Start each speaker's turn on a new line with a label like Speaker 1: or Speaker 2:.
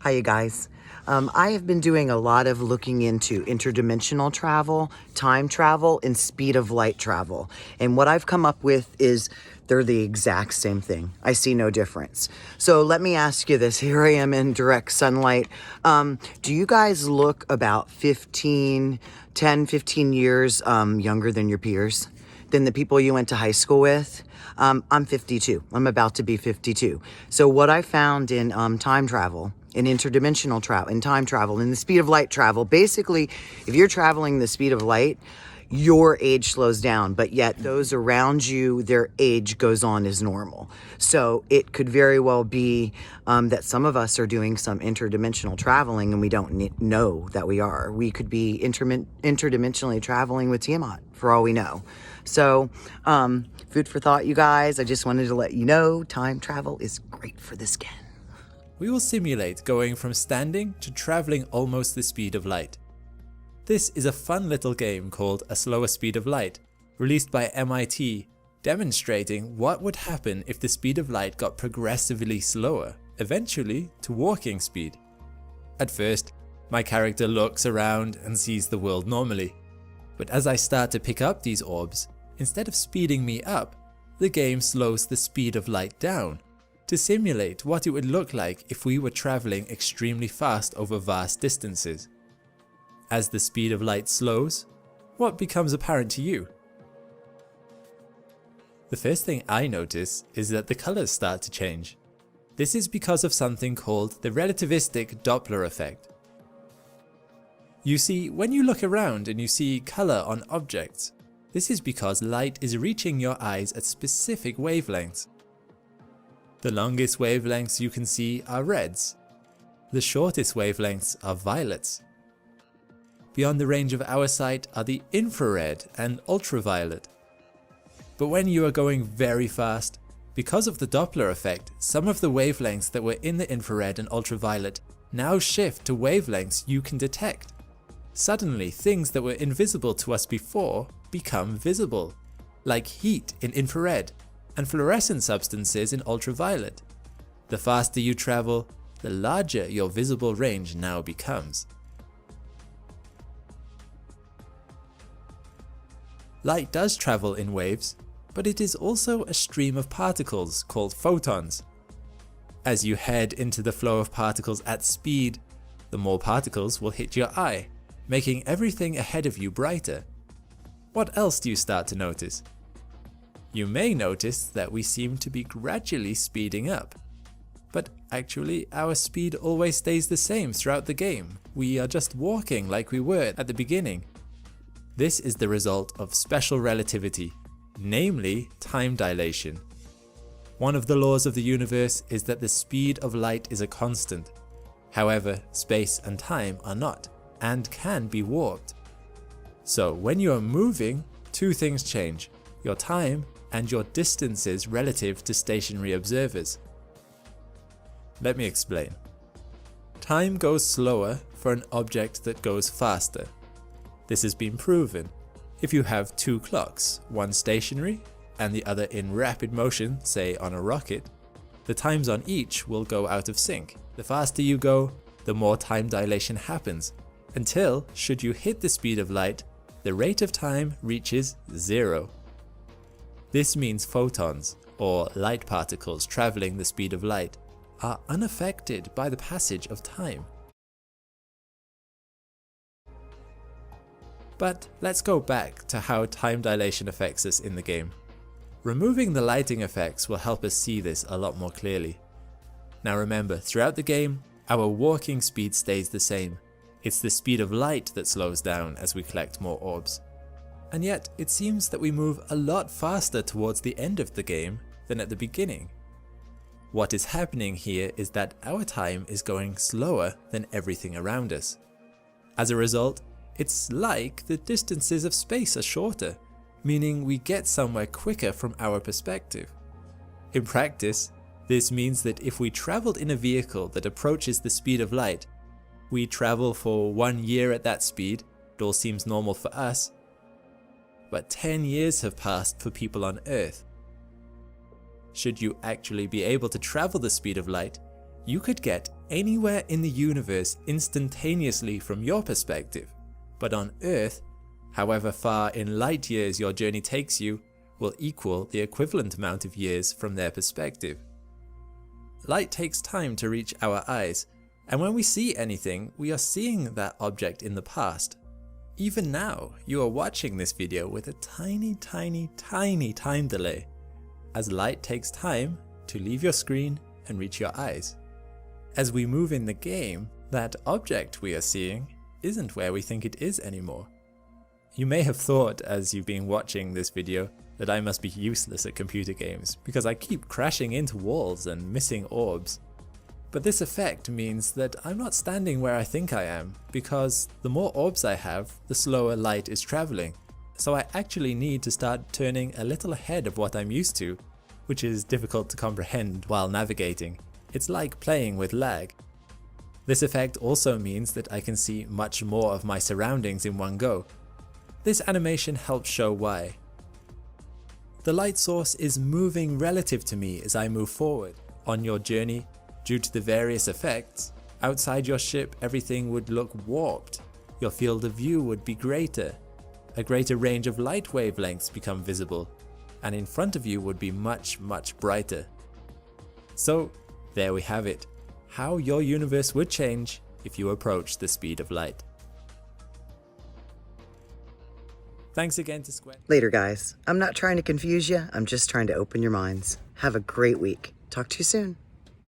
Speaker 1: Hi, you guys. I have been doing a lot of looking into interdimensional travel, time travel, and speed of light travel. And what I've come up with is they're the exact same thing. I see no difference. So let me ask you this. Here I am in direct sunlight. Do you guys look about 10, 15 years younger than your peers? Than the people you went to high school with? I'm 52. I'm about to be 52. So what I found in time travel, in interdimensional travel, in time travel, in the speed of light travel, basically, if you're traveling the speed of light, your age slows down, but yet those around you, their age goes on as normal. So it could very well be that some of us are doing some interdimensional traveling and we don't know that we are. We could be interdimensionally traveling with Tiamat for all we know. So food for thought, you guys. I just wanted to let you know time travel is great for the skin.
Speaker 2: We will simulate going from standing to traveling almost the speed of light. This is a fun little game called A Slower Speed of Light, released by MIT, demonstrating what would happen if the speed of light got progressively slower, eventually to walking speed. At first, my character looks around and sees the world normally, but as I start to pick up these orbs, instead of speeding me up, the game slows the speed of light down, to simulate what it would look like if we were traveling extremely fast over vast distances. As the speed of light slows, what becomes apparent to you? The first thing I notice is that the colors start to change. This is because of something called the relativistic Doppler effect. You see, when you look around and you see color on objects, this is because light is reaching your eyes at specific wavelengths. The longest wavelengths you can see are reds. The shortest wavelengths are violets. Beyond the range of our sight are the infrared and ultraviolet. But when you are going very fast, because of the Doppler effect, some of the wavelengths that were in the infrared and ultraviolet now shift to wavelengths you can detect. Suddenly, things that were invisible to us before become visible, like heat in infrared and fluorescent substances in ultraviolet. The faster you travel, the larger your visible range now becomes. Light does travel in waves, but it is also a stream of particles called photons. As you head into the flow of particles at speed, the more particles will hit your eye, making everything ahead of you brighter. What else do you start to notice? You may notice that we seem to be gradually speeding up. But actually, our speed always stays the same throughout the game. We are just walking like we were at the beginning. This is the result of special relativity, namely time dilation. One of the laws of the universe is that the speed of light is a constant. However, space and time are not, and can be warped. So when you are moving, two things change: your time and your distances relative to stationary observers. Let me explain. Time goes slower for an object that goes faster. This has been proven. If you have two clocks, one stationary and the other in rapid motion, say on a rocket, the times on each will go out of sync. The faster you go, the more time dilation happens, until, should you hit the speed of light, the rate of time reaches zero. This means photons, or light particles traveling the speed of light, are unaffected by the passage of time. But let's go back to how time dilation affects us in the game. Removing the lighting effects will help us see this a lot more clearly. Now remember, throughout the game, our walking speed stays the same. It's the speed of light that slows down as we collect more orbs. And yet, it seems that we move a lot faster towards the end of the game than at the beginning. What is happening here is that our time is going slower than everything around us. As a result, it's like the distances of space are shorter, meaning we get somewhere quicker from our perspective. In practice, this means that if we traveled in a vehicle that approaches the speed of light, we travel for 1 year at that speed, it all seems normal for us, but 10 years have passed for people on Earth. Should you actually be able to travel the speed of light, You could get anywhere in the universe instantaneously from your perspective, but on Earth, however far in light years your journey takes you will equal the equivalent amount of years from their perspective. Light takes time to reach our eyes, and when we see anything, we are seeing that object in the past. Even now, you are watching this video with a tiny time delay, as light takes time to leave your screen and reach your eyes. As we move in the game, that object we are seeing isn't where we think it is anymore. You may have thought as you've been watching this video that I must be useless at computer games because I keep crashing into walls and missing orbs. But this effect means that I'm not standing where I think I am, because the more orbs I have, the slower light is traveling. So I actually need to start turning a little ahead of what I'm used to, which is difficult to comprehend while navigating. It's like playing with lag. This effect also means that I can see much more of my surroundings in one go. This animation helps show why. The light source is moving relative to me as I move forward. On your journey, due to the various effects, outside your ship everything would look warped. Your field of view would be greater. A greater range of light wavelengths become visible, and in front of you would be much brighter. So there we have it, how your universe would change if you approach the speed of light. Thanks again to Square.
Speaker 1: Later, guys. I'm not trying to confuse you. I'm just trying to open your minds. Have a great week. Talk to you soon.